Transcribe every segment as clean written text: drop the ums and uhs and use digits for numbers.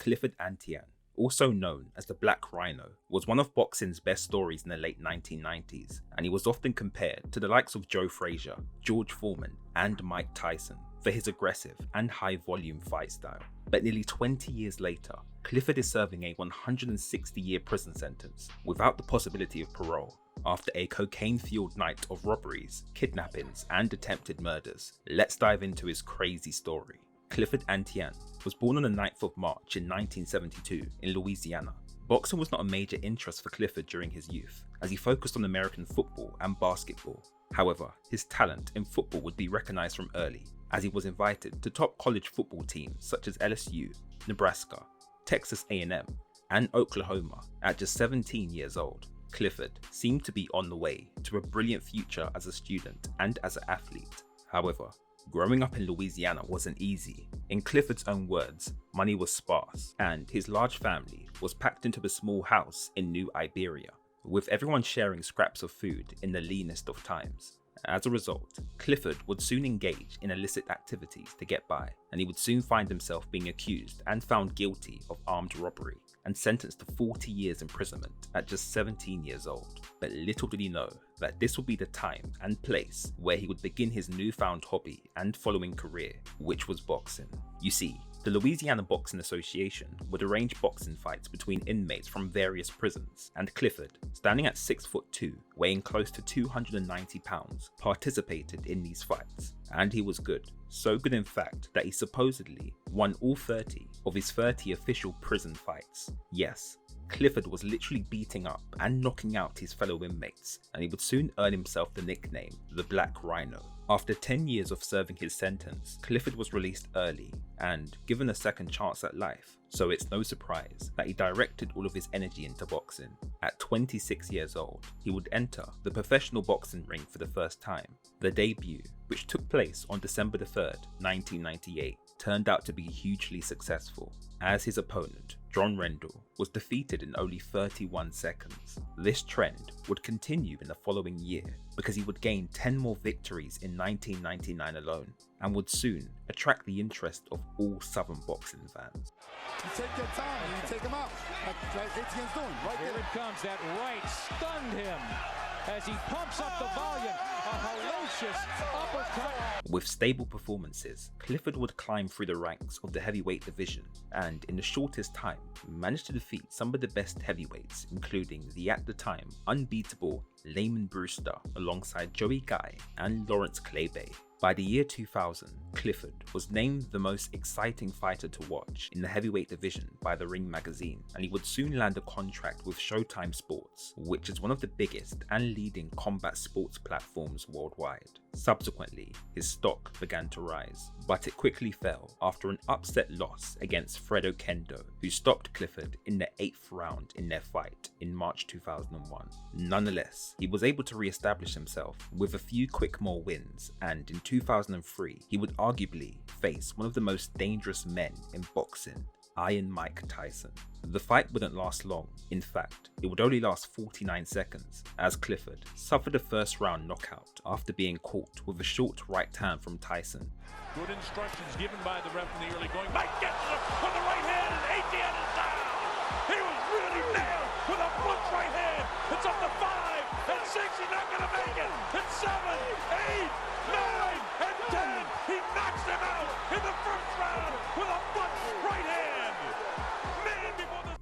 Clifford Etienne, also known as the Black Rhino, was one of boxing's best stories in the late 1990s, and he was often compared to the likes of Joe Frazier, George Foreman, and Mike Tyson for his aggressive and high-volume fight style. But nearly 20 years later, Clifford is serving a 160-year prison sentence without the possibility of parole after a cocaine-fueled night of robberies, kidnappings, and attempted murders. Let's dive into his crazy story. Clifford Etienne was born on the 9th of March in 1972 in Louisiana. Boxing was not a major interest for Clifford during his youth, as he focused on American football and basketball. However, his talent in football would be recognized from early, as he was invited to top college football teams such as LSU, Nebraska, Texas A&M, and Oklahoma. At just 17 years old, Clifford seemed to be on the way to a brilliant future as a student and as an athlete. However, growing up in Louisiana wasn't easy. In Clifford's own words, money was sparse, and his large family was packed into a small house in New Iberia, with everyone sharing scraps of food in the leanest of times. As a result, Clifford would soon engage in illicit activities to get by, and he would soon find himself being accused and found guilty of armed robbery and sentenced to 40 years imprisonment at just 17 years old. But little did he know that this would be the time and place where he would begin his newfound hobby and following career, which was boxing. You see, the Louisiana Boxing Association would arrange boxing fights between inmates from various prisons, and Clifford, standing at 6'2", weighing close to 290 pounds, participated in these fights. And he was good. So good in fact that he supposedly won all 30 of his 30 official prison fights. Yes, Clifford was literally beating up and knocking out his fellow inmates, and he would soon earn himself the nickname the Black Rhino. After 10 years of serving his sentence, Clifford was released early and given a second chance at life, so it's no surprise that he directed all of his energy into boxing. At 26 years old, he would enter the professional boxing ring for the first time. The debut, which took place on December 3rd, 1998, turned out to be hugely successful, as his opponent, John Rendell, was defeated in only 31 seconds. This trend would continue in the following year because he would gain 10 more victories in 1999 alone, and would soon attract the interest of all Southern boxing fans. You take your time and you take him out. Like Etienne's doing right there. Here it comes, that right stunned him as he pumps up the volume. A hellacious uppercut. With stable performances, Clifford would climb through the ranks of the heavyweight division, and in the shortest time, managed to defeat some of the best heavyweights, including the at the time unbeatable Layman Brewster alongside Joey Guy and Lawrence Claybay. By the year 2000, Clifford was named the most exciting fighter to watch in the heavyweight division by The Ring magazine, and he would soon land a contract with Showtime Sports, which is one of the biggest and leading combat sports platforms worldwide. Subsequently, his stock began to rise, but it quickly fell after an upset loss against Fred Oquendo, who stopped Clifford in the 8th round in their fight in March 2001. Nonetheless, he was able to re-establish himself with a few quick more wins, and in 2003, he would arguably face one of the most dangerous men in boxing, Iron Mike Tyson. The fight wouldn't last long. In fact, it would only last 49 seconds, as Clifford suffered a first round knockout after being caught with a short right hand from Tyson. Good instructions given by the ref in the early going. Mike gets it with the right hand, and Etienne is down. He was really nailed with a punch right hand. It's up to 5 and 6. He's not going to make it. It's 7, 8, 9, and 10. He knocks him out in the first round with a punch right hand.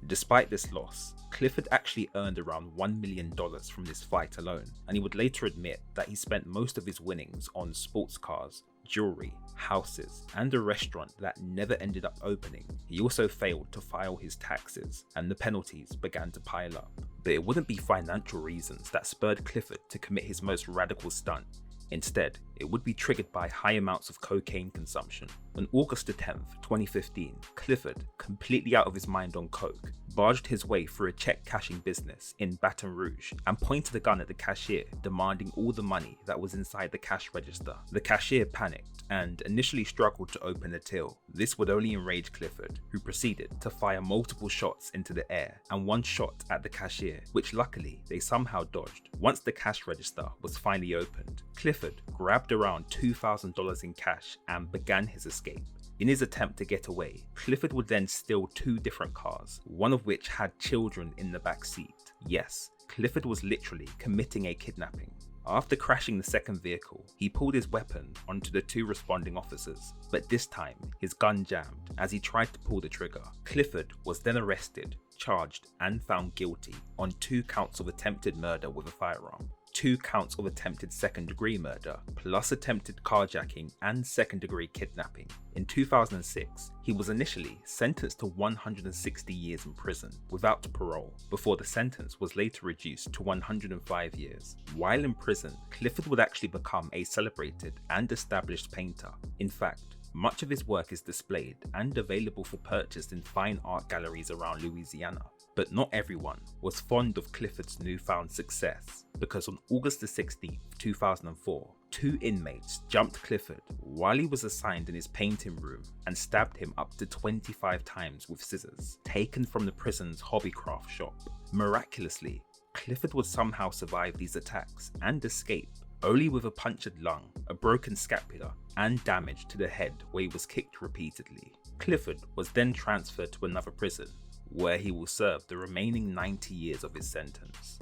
Despite this loss, Clifford actually earned around $1 million from this fight alone, and he would later admit that he spent most of his winnings on sports cars, jewelry, houses, and a restaurant that never ended up opening. He also failed to file his taxes, and the penalties began to pile up. But it wouldn't be financial reasons that spurred Clifford to commit his most radical stunt. Instead, it would be triggered by high amounts of cocaine consumption. On August 10th, 2015, Clifford, completely out of his mind on coke, barged his way through a check-cashing business in Baton Rouge and pointed a gun at the cashier, demanding all the money that was inside the cash register. The cashier panicked and initially struggled to open the till. This would only enrage Clifford, who proceeded to fire multiple shots into the air and one shot at the cashier, which luckily they somehow dodged. Once the cash register was finally opened, Clifford grabbed around $2,000 in cash and began his escape. In his attempt to get away, Clifford would then steal 2 different cars, one of which had children in the back seat. Yes, Clifford was literally committing a kidnapping. After crashing the second vehicle, he pulled his weapon onto the 2 responding officers, but this time his gun jammed as he tried to pull the trigger. Clifford was then arrested, charged and found guilty on 2 counts of attempted murder with a firearm, 2 counts of attempted second-degree murder, plus attempted carjacking and second-degree kidnapping. In 2006, he was initially sentenced to 160 years in prison without parole, before the sentence was later reduced to 105 years. While in prison, Clifford would actually become a celebrated and established painter. In fact, much of his work is displayed and available for purchase in fine art galleries around Louisiana. But not everyone was fond of Clifford's newfound success, because on August 16, 2004, 2 inmates jumped Clifford while he was assigned in his painting room and stabbed him up to 25 times with scissors, taken from the prison's hobbycraft shop. Miraculously, Clifford would somehow survive these attacks and escape, only with a punctured lung, a broken scapula, and damage to the head where he was kicked repeatedly. Clifford was then transferred to another prison, where he will serve the remaining 90 years of his sentence.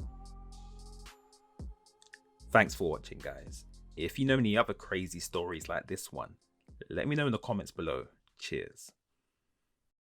Thanks for watching, guys. If you know any other crazy stories like this one, let me know in the comments below. Cheers.